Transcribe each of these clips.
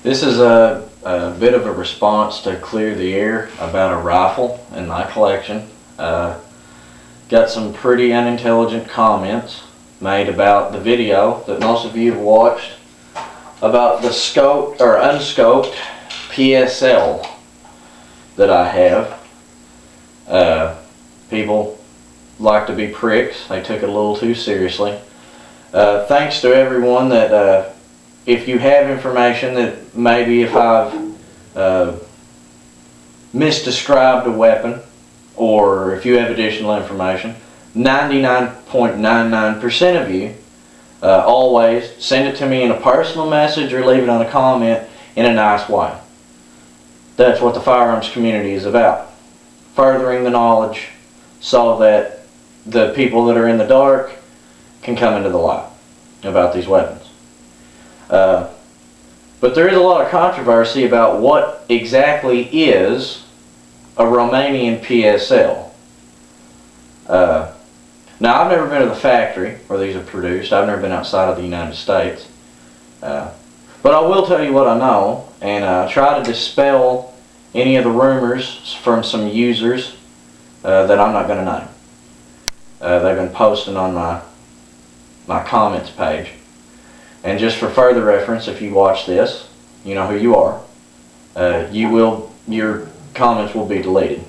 This is a bit of a response to clear the air about a rifle in my collection. Got some pretty unintelligent comments made about the video that most of you have watched about the scoped or unscoped PSL that I have. People like to be pricks. They took it a little too seriously. Thanks to everyone that if you have information that maybe if I've misdescribed a weapon, or if you have additional information, 99.99% of you always send it to me in a personal message or leave it on a comment in a nice way. That's what the firearms community is about. Furthering the knowledge so that the people that are in the dark can come into the light about these weapons. But there is a lot of controversy about what exactly is a Romanian PSL. Now, I've never been to the factory where these are produced. I've never been outside of the United States. But I will tell you what I know and try to dispel any of the rumors from some users that I'm not going to name. They've been posting on my comments page. And just for further reference, if you watch this, you know who you are. Your comments will be deleted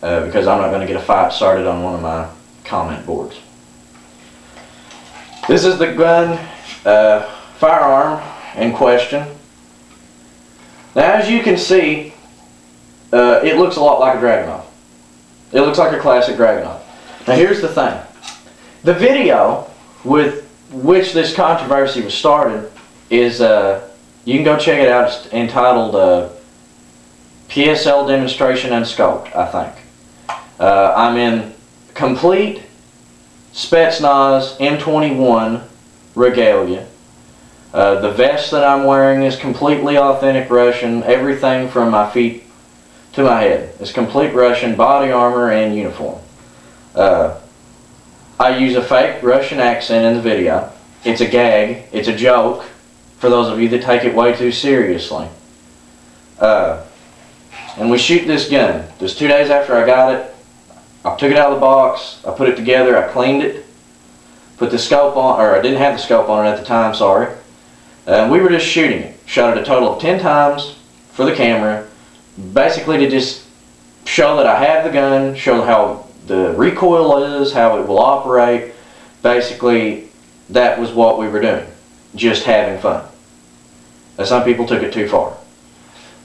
because I'm not going to get a fight started on one of my comment boards. This is the gun firearm in question. Now, as you can see, it looks a lot like a Dragunov. It looks like a classic Dragunov. Now, here's the thing. The video with which this controversy was started is, you can go check it out. It's entitled PSL Demonstration Unscoped, I think. I'm in complete Spetsnaz M21 regalia. The vest that I'm wearing is completely authentic Russian. Everything from my feet to my head is complete Russian body armor and uniform. I use a fake Russian accent in the video. It's a gag. It's a joke for those of you that take it way too seriously. And we shoot this gun. Just 2 days after I got it, I took it out of the box, I put it together, I cleaned it, put the scope on, or I didn't have the scope on it at the time, sorry. And we were just shooting it. Shot it a total of 10 times for the camera, basically to just show that I have the gun, show how the recoil is, how it will operate. Basically, that was what we were doing, just having fun. Now, some people took it too far.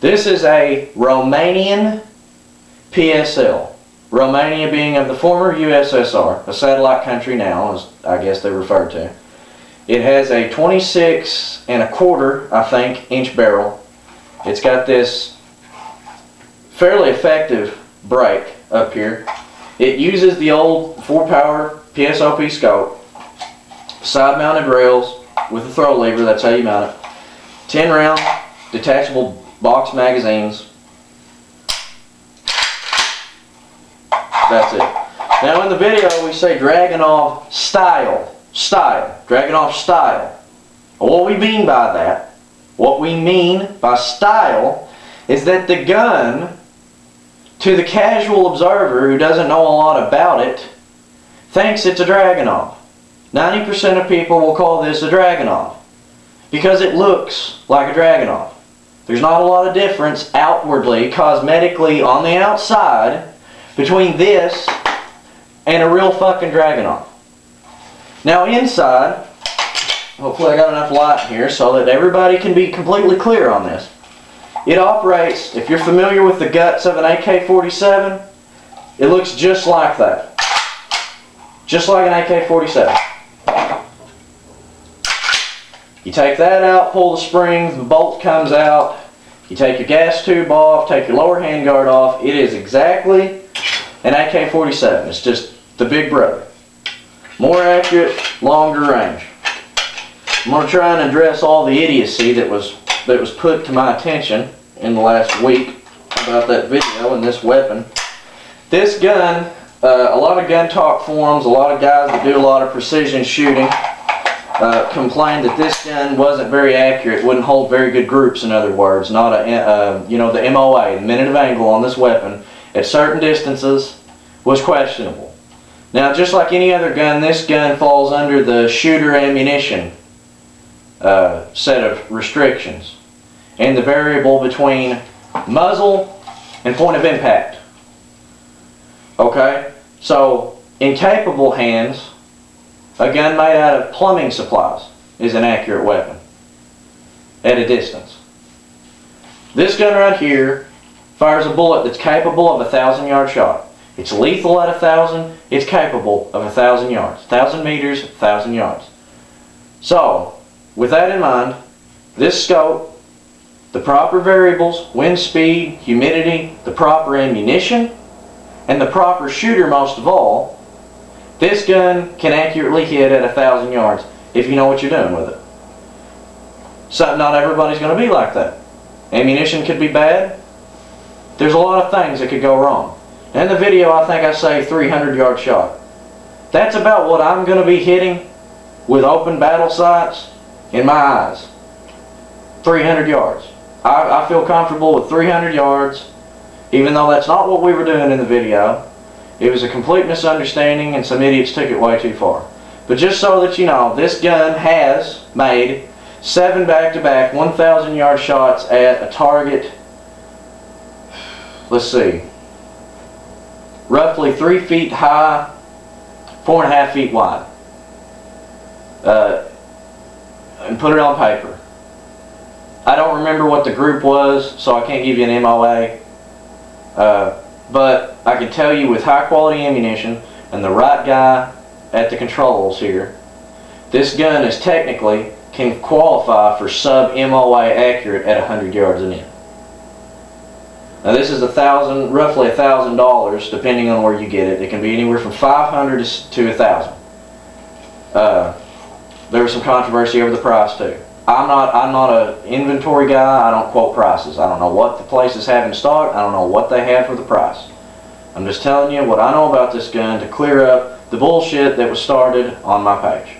This is a Romanian PSL. Romania being of the former USSR, a satellite country now, as I guess they refer to. It has a 26¼ I think, inch barrel. It's got this fairly effective brake up here. It uses the old 4-power PSOP scope, side-mounted rails with a throw lever, that's how you mount it, 10-round detachable box magazines. That's it. Now in the video we say Dragунov style, Dragунov style. What we mean by that, what we mean by style, is that the gun, to the casual observer who doesn't know a lot about it, thinks it's a Dragунov. 90% of people will call this a Dragунov because it looks like a Dragунov. There's not a lot of difference outwardly, cosmetically on the outside, between this and a real fucking Dragунov. Now inside, hopefully I got enough light here so that everybody can be completely clear on this. It operates, if you're familiar with the guts of an AK-47, it looks just like that. Just like an AK-47. You take that out, pull the springs, the bolt comes out, you take your gas tube off, take your lower handguard off. It is exactly an AK-47. It's just the big brother. More accurate, longer range. I'm going to try and address all the idiocy that was put to my attention in the last week about that video and this weapon. This gun, a lot of gun talk forums, a lot of guys that do a lot of precision shooting complained that this gun wasn't very accurate, wouldn't hold very good groups, in other words. Not a, you know, the MOA, the minute of angle on this weapon, at certain distances was questionable. Now, just like any other gun, this gun falls under the shooter ammunition set of restrictions, and the variable between muzzle and point of impact. Okay? So, in capable hands, a gun made out of plumbing supplies is an accurate weapon at a distance. This gun right here fires a bullet that's capable of a 1,000-yard shot. It's lethal at 1,000. It's capable of 1,000 yards. 1,000 meters, 1,000 yards. So, with that in mind, this scope, the proper variables, wind speed, humidity, the proper ammunition, and the proper shooter most of all, this gun can accurately hit at 1,000 yards if you know what you're doing with it. So not everybody's going to be like that. Ammunition could be bad. There's a lot of things that could go wrong. In the video, I think I say 300-yard shot. That's about what I'm going to be hitting with open battle sights in my eyes. 300 yards. I feel comfortable with 300 yards, even though that's not what we were doing in the video. It was a complete misunderstanding and some idiots took it way too far. But just so that you know, this gun has made 7 back-to-back 1,000-yard shots at a target, let's see, roughly 3 feet high, 4.5 feet wide. And put it on paper. I don't remember what the group was, so I can't give you an MOA. But I can tell you with high quality ammunition and the right guy at the controls here, this gun is technically can qualify for sub MOA accurate at 100 yards and in. Now this is roughly $1,000 depending on where you get it. It can be anywhere from $500 to $1,000. There was some controversy over the price too. I'm not an inventory guy. I don't quote prices. I don't know what the places have in stock. I don't know what they have for the price. I'm just telling you what I know about this gun to clear up the bullshit that was started on my page.